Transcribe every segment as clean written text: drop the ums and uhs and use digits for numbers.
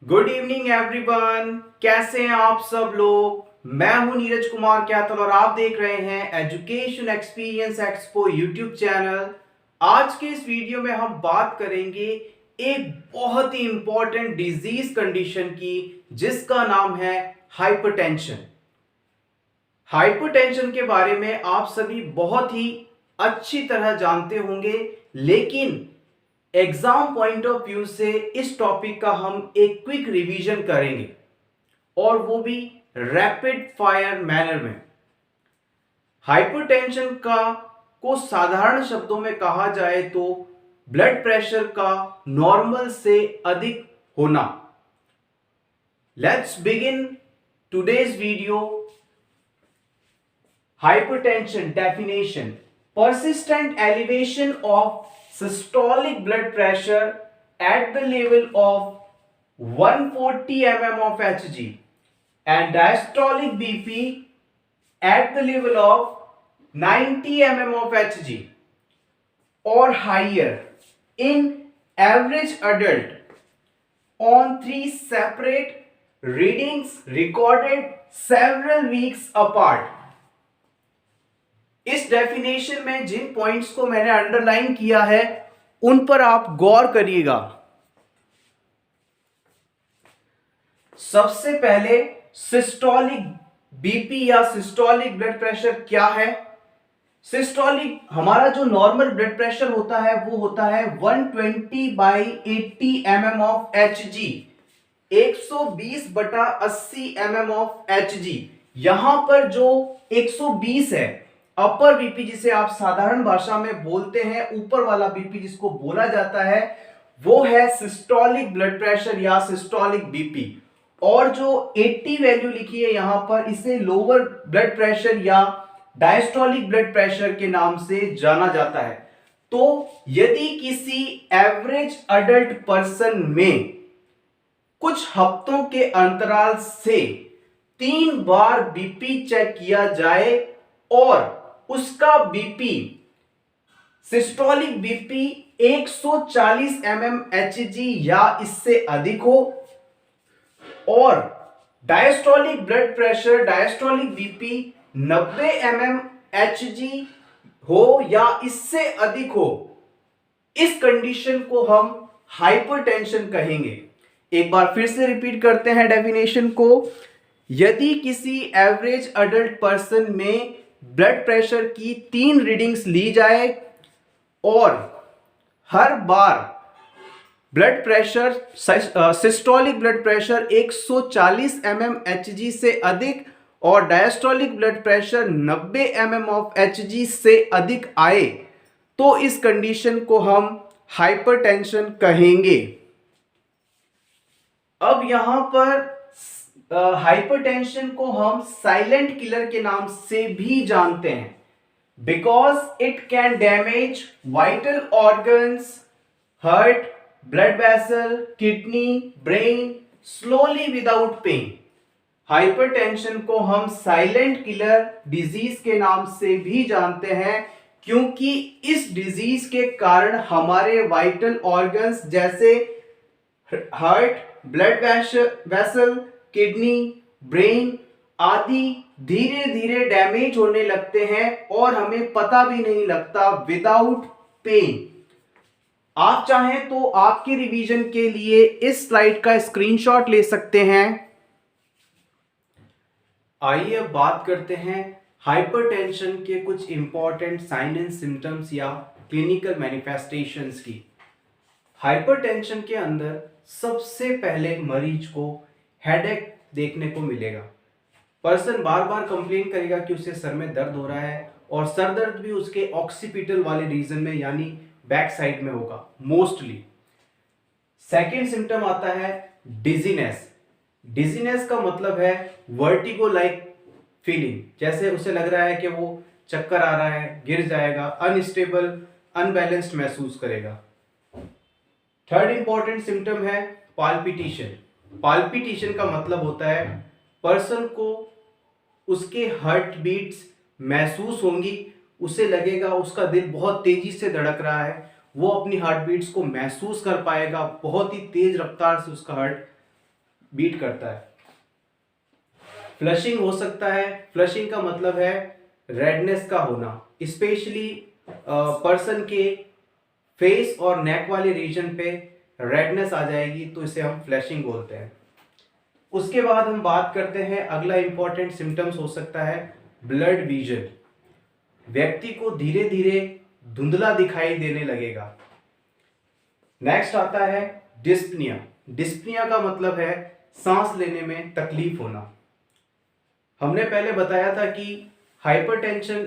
Good evening everyone. कैसे हैं आप सब लोग। मैं हूं नीरज कुमार क्यातल और आप देख रहे हैं education experience expo YouTube channel. आज के इस वीडियो में हम बात करेंगे एक बहुत ही इंपॉर्टेंट डिजीज कंडीशन की जिसका नाम है हाइपरटेंशन। हाइपरटेंशन के बारे में आप सभी बहुत ही अच्छी तरह जानते होंगे, लेकिन एग्जाम पॉइंट ऑफ व्यू से इस टॉपिक का हम एक क्विक रिवीजन करेंगे और वो भी रैपिड फायर मैनर में। हाइपरटेंशन का को साधारण शब्दों में कहा जाए तो ब्लड प्रेशर का नॉर्मल से अधिक होना। Let's begin today's video. Hypertension definition: persistent elevation of systolic blood pressure at the level of 140 mm of Hg and diastolic BP at the level of 90 mm of Hg or higher in average adult on 3 separate readings recorded several weeks apart। इस definition में जिन points को मैंने underline किया है उन पर आप गौर करिएगा। सबसे पहले सिस्टोलिक बीपी या सिस्टोलिक ब्लड प्रेशर क्या है। सिस्टोलिक हमारा जो नॉर्मल ब्लड प्रेशर होता है वो होता है 120/80 mm of Hg, 120/80 mm of Hg। यहां पर जो 120 है अपर बीपी, जिसे आप साधारण भाषा में बोलते हैं ऊपर वाला बीपी जिसको बोला जाता है, वो है सिस्टोलिक ब्लड प्रेशर या सिस्टोलिक बीपी। और जो 80 वैल्यू लिखी है यहां पर, इसे लोअर ब्लड प्रेशर या डायस्टोलिक ब्लड प्रेशर के नाम से जाना जाता है। तो यदि किसी एवरेज अडल्ट पर्सन में कुछ हफ्तों के अंतराल से 3 बार बीपी चेक किया जाए और उसका BP systolic BP 140 mm Hg या इससे अधिक हो और diastolic blood pressure diastolic BP 90 mm Hg हो या इससे अधिक हो, इस कंडीशन को हम हाइपरटेंशन कहेंगे। एक बार फिर से रिपीट करते हैं डेफिनेशन को। यदि किसी एवरेज अडल्ट पर्सन में ब्लड प्रेशर की 3 रीडिंग्स ली जाए और हर बार blood pressure systolic blood pressure 140 mm Hg से अधिक और diastolic blood pressure 90 mm of Hg से अधिक आए, तो इस कंडीशन को हम हाइपरटेंशन कहेंगे। अब यहां पर हाइपरटेंशन को हम साइलेंट किलर के नाम से भी जानते हैं, because it can damage vital organs, heart, blood vessel, kidney, brain slowly without pain. Hypertension को हम साइलेंट किलर डिजीज के नाम से भी जानते हैं, क्योंकि इस डिजीज के कारण हमारे वाइटल ऑर्गन्स जैसे heart, blood vessel, kidney, brain आदि धीरे धीरे डैमेज होने लगते हैं और हमें पता भी नहीं लगता विदाउट पेन। आप चाहें तो आपके रिवीजन के लिए इस स्लाइड का स्क्रीनशॉट ले सकते हैं। आइए अब बात करते हैं हाइपरटेंशन के कुछ इंपॉर्टेंट साइन एंड सिम्टम्स या क्लिनिकल मैनिफेस्टेशंस की। हाइपरटेंशन के अंदर सबसे पहले मरीज को हेडेक देखने को मिलेगा। पर्सन बार बार कंप्लेन करेगा कि उसे सर में दर्द हो रहा है और सर दर्द भी उसके ऑक्सीपिटल वाले रीजन में यानी बैक साइड में होगा मोस्टली। सेकेंड सिम्टम आता है डिजीनेस। डिजीनेस का मतलब है वर्टिगो लाइक फीलिंग, जैसे उसे लग रहा है कि वो चक्कर आ रहा है, गिर जाएगा, अनस्टेबल, अनबैलेंस्ड महसूस करेगा। थर्ड इंपॉर्टेंट सिम्टम है पाल्पिटेशन। पाल्पिटेशन का मतलब होता है पर्सन को उसके हार्ट बीट्स महसूस होंगी, उसे लगेगा उसका दिल बहुत तेजी से धड़क रहा है, वो अपनी हार्ट बीट्स को महसूस कर पाएगा, बहुत ही तेज रफ्तार से उसका हार्ट बीट करता है। फ्लशिंग हो सकता है, फ्लशिंग का मतलब है रेडनेस का होना, स्पेशली पर्सन के फेस और नेक वाले रीजन पे रेडनेस आ जाएगी तो इसे हम फ्लशिंग बोलते हैं। उसके बाद हम बात करते हैं, अगला इंपॉर्टेंट सिम्टम्स हो सकता है ब्लड विजन। व्यक्ति को धीरे धीरे धुंधला दिखाई देने लगेगा। नेक्स्ट आता है डिस्पनिया। डिस्पनिया का मतलब है सांस लेने में तकलीफ होना। हमने पहले बताया था कि हाइपरटेंशन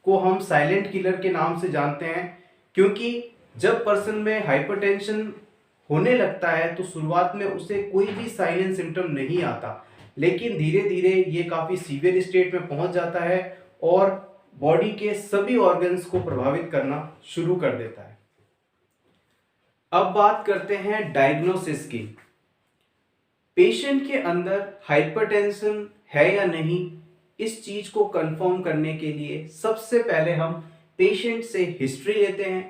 को हम साइलेंट किलर के नाम से जानते हैं, क्योंकि जब पर्सन में हाइपरटेंशन होने लगता है तो शुरुआत में उसे कोई भी साइन एंड सिम्टम नहीं आता, लेकिन धीरे धीरे ये काफ़ी सीवियर स्टेट में पहुंच जाता है और बॉडी के सभी ऑर्गन्स को प्रभावित करना शुरू कर देता है। अब बात करते हैं डायग्नोसिस की। पेशेंट के अंदर हाइपरटेंशन है या नहीं, इस चीज को कंफर्म करने के लिए सबसे पहले हम पेशेंट से हिस्ट्री लेते हैं,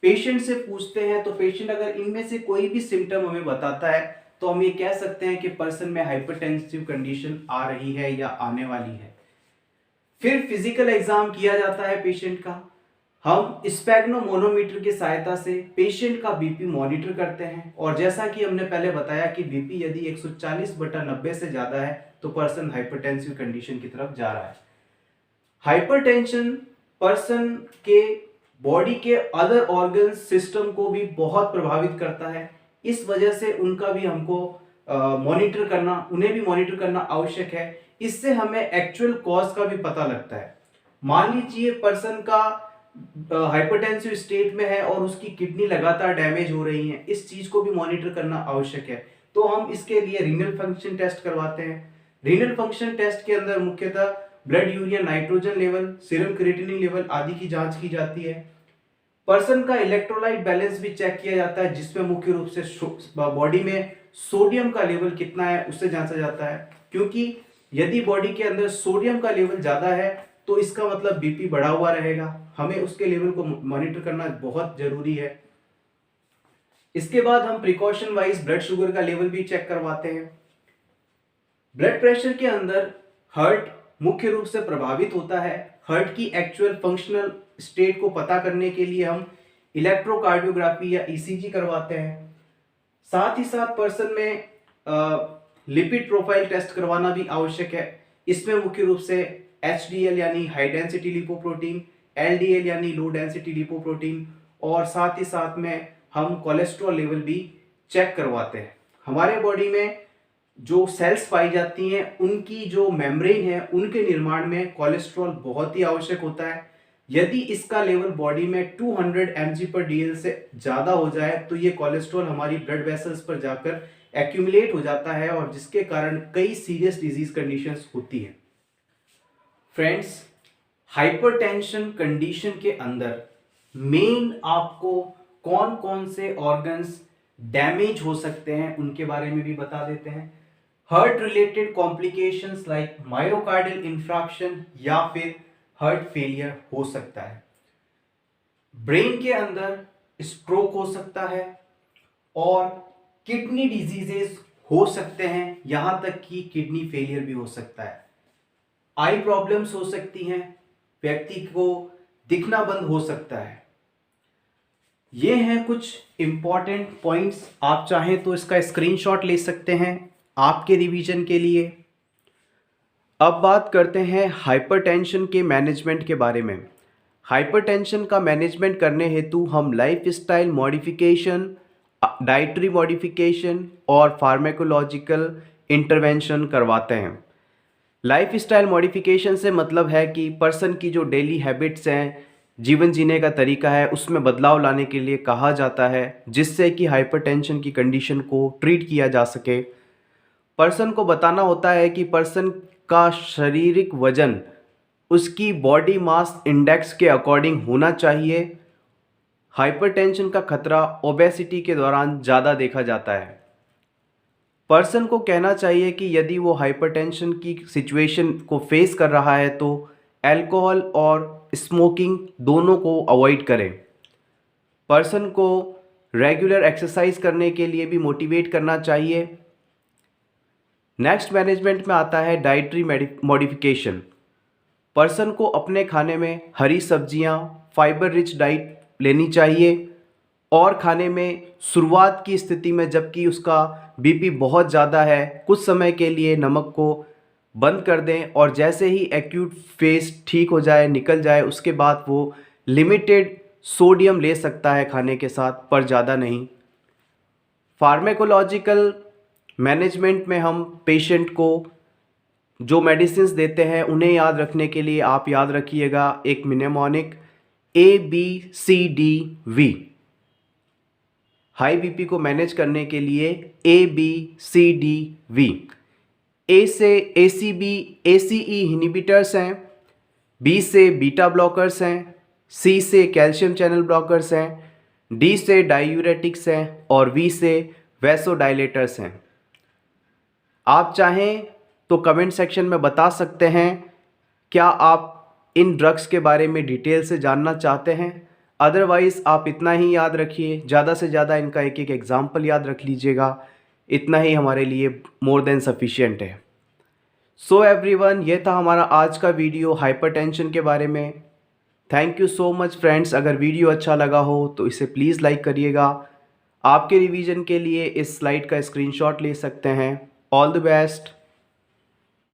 पेशेंट से पूछते हैं। तो पेशेंट अगर इनमें से कोई भी सिम्टम हमें बताता है तो हम ये कह सकते हैं कि पर्सन में हाइपरटेंसिव कंडीशन आ रही है या आने वाली है। फिर फिजिकल एग्जाम किया जाता है पेशेंट का। हम स्पेग्नोमोनोमीटर की सहायता से पेशेंट का बीपी मॉनिटर करते हैं, और जैसा कि हमने पहले बताया कि बीपी यदि 140/90 से ज्यादा है तो पर्सन हाइपरटेंसिव कंडीशन की तरफ जा रहा है। हाइपरटेंशन पर्सन के बॉडी के अदर ऑर्गन सिस्टम को भी बहुत प्रभावित करता है, इस वजह से उनका भी हमको मॉनिटर करना, उन्हें भी मॉनिटर करना आवश्यक है। इससे हमें एक्चुअल कॉज का भी पता लगता है। मान लीजिए पर्सन का हाइपरटेंसिव स्टेट में है और उसकी किडनी लगातार डैमेज हो रही है, इस चीज को भी मॉनिटर करना आवश्यक है। तो हम इसके लिए रीनल फंक्शन टेस्ट करवाते हैं। रीनल फंक्शन टेस्ट के अंदर मुख्यतः blood urea nitrogen level, serum creatinine level आदि की जांच की जाती है। पर्सन का इलेक्ट्रोलाइट बैलेंस भी चेक किया जाता है, जिसमें मुख्य रूप से बॉडी में सोडियम का लेवल कितना है उससे जांचा जाता है, क्योंकि यदि बॉडी के अंदर सोडियम का लेवल ज्यादा है तो इसका मतलब बीपी बढ़ा हुआ रहेगा। हमें उसके लेवल को मॉनिटर करना बहुत जरूरी है। इसके बाद हम प्रिकॉशन वाइज ब्लड शुगर का लेवल भी चेक करवाते हैं। ब्लड प्रेशर के अंदर हार्ट मुख्य रूप से प्रभावित होता है। हार्ट की एक्चुअल फंक्शनल स्टेट को पता करने के लिए हम इलेक्ट्रोकार्डियोग्राफी या ईसीजी करवाते हैं। साथ ही साथ पर्सन में लिपिड प्रोफाइल टेस्ट करवाना भी आवश्यक है। इसमें मुख्य रूप से HDL यानी हाई डेंसिटी लिपोप्रोटीन, LDL यानी लो डेंसिटी लिपोप्रोटीन, और साथ ही साथ में हम कोलेस्ट्रॉल लेवल भी चेक करवाते हैं। हमारे बॉडी में जो सेल्स पाई जाती हैं उनकी जो मेम्ब्रेन है उनके निर्माण में कोलेस्ट्रॉल बहुत ही आवश्यक होता है। यदि इसका लेवल बॉडी में 200 mg/dl से ज़्यादा हो जाए तो ये कोलेस्ट्रॉल हमारी ब्लड वेसल्स पर जाकर एक्यूमुलेट हो जाता है, और जिसके कारण कई सीरियस डिजीज कंडीशंस होती हैं। फ्रेंड्स, हाइपरटेंशन कंडीशन के अंदर मेन आपको कौन कौन से ऑर्गन्स डैमेज हो सकते हैं उनके बारे में भी बता देते हैं। Heart related complications like myocardial infarction या फिर हार्ट फेलियर हो सकता है। ब्रेन के अंदर स्ट्रोक हो सकता है और किडनी डिजीजेस हो सकते हैं, यहां तक कि किडनी फेलियर भी हो सकता है। आई प्रॉब्लम्स हो सकती हैं, व्यक्ति को दिखना बंद हो सकता है। ये हैं कुछ इंपॉर्टेंट पॉइंट्स। आप चाहें तो इसका स्क्रीनशॉट ले सकते हैं आपके रिवीजन के लिए। अब बात करते हैं हाइपरटेंशन के मैनेजमेंट के बारे में। हाइपरटेंशन का मैनेजमेंट करने हेतु हम लाइफस्टाइल मॉडिफिकेशन, डाइटरी मॉडिफिकेशन और फार्माकोलॉजिकल इंटरवेंशन करवाते हैं। लाइफस्टाइल मॉडिफिकेशन से मतलब है कि पर्सन की जो डेली हैबिट्स हैं, जीवन जीने का तरीका है, उसमें बदलाव लाने के लिए कहा जाता है, जिससे कि हाइपरटेंशन की कंडीशन को ट्रीट किया जा सके। पर्सन को बताना होता है कि पर्सन का शारीरिक वजन उसकी बॉडी मास इंडेक्स के अकॉर्डिंग होना चाहिए। हाइपरटेंशन का खतरा ओबेसिटी के दौरान ज़्यादा देखा जाता है। पर्सन को कहना चाहिए कि यदि वो हाइपरटेंशन की सिचुएशन को फेस कर रहा है तो अल्कोहल और स्मोकिंग दोनों को अवॉइड करें। पर्सन को रेगुलर एक्सरसाइज करने के लिए भी मोटिवेट करना चाहिए। नेक्स्ट मैनेजमेंट में आता है डाइटरी मॉडिफिकेशन। पर्सन को अपने खाने में हरी सब्जियां, फाइबर रिच डाइट लेनी चाहिए और खाने में शुरुआत की स्थिति में जबकि उसका बीपी बहुत ज़्यादा है कुछ समय के लिए नमक को बंद कर दें और जैसे ही एक्यूट फेज ठीक हो जाए, निकल जाए, उसके बाद वो लिमिटेड सोडियम ले सकता है खाने के साथ, पर ज़्यादा नहीं। फार्मेकोलॉजिकल मैनेजमेंट में हम पेशेंट को जो मेडिसिन देते हैं उन्हें याद रखने के लिए आप याद रखिएगा एक मिनेमोनिक ABCDV। हाई बीपी को मैनेज करने के लिए ABCDV। ए से ACE इनहिबिटर्स हैं, B से बीटा ब्लॉकर्स हैं, C से कैल्शियम चैनल ब्लॉकर्स हैं, D से डायूरेटिक्स हैं और V से वैसोडाइलेटर्स हैं। आप चाहें तो कमेंट सेक्शन में बता सकते हैं क्या आप इन ड्रग्स के बारे में डिटेल से जानना चाहते हैं। अदरवाइज़ आप इतना ही याद रखिए, ज़्यादा से ज़्यादा इनका एक एक एग्जाम्पल याद रख लीजिएगा, इतना ही हमारे लिए मोर देन सफिशिएंट है। सो एवरीवन, ये था हमारा आज का वीडियो हाइपरटेंशन के बारे में। Thank you so much friends. अगर वीडियो अच्छा लगा हो तो इसे प्लीज़ लाइक करिएगा। आपके रिवीजन के लिए इस स्लाइड का स्क्रीनशॉट ले सकते हैं। All the best.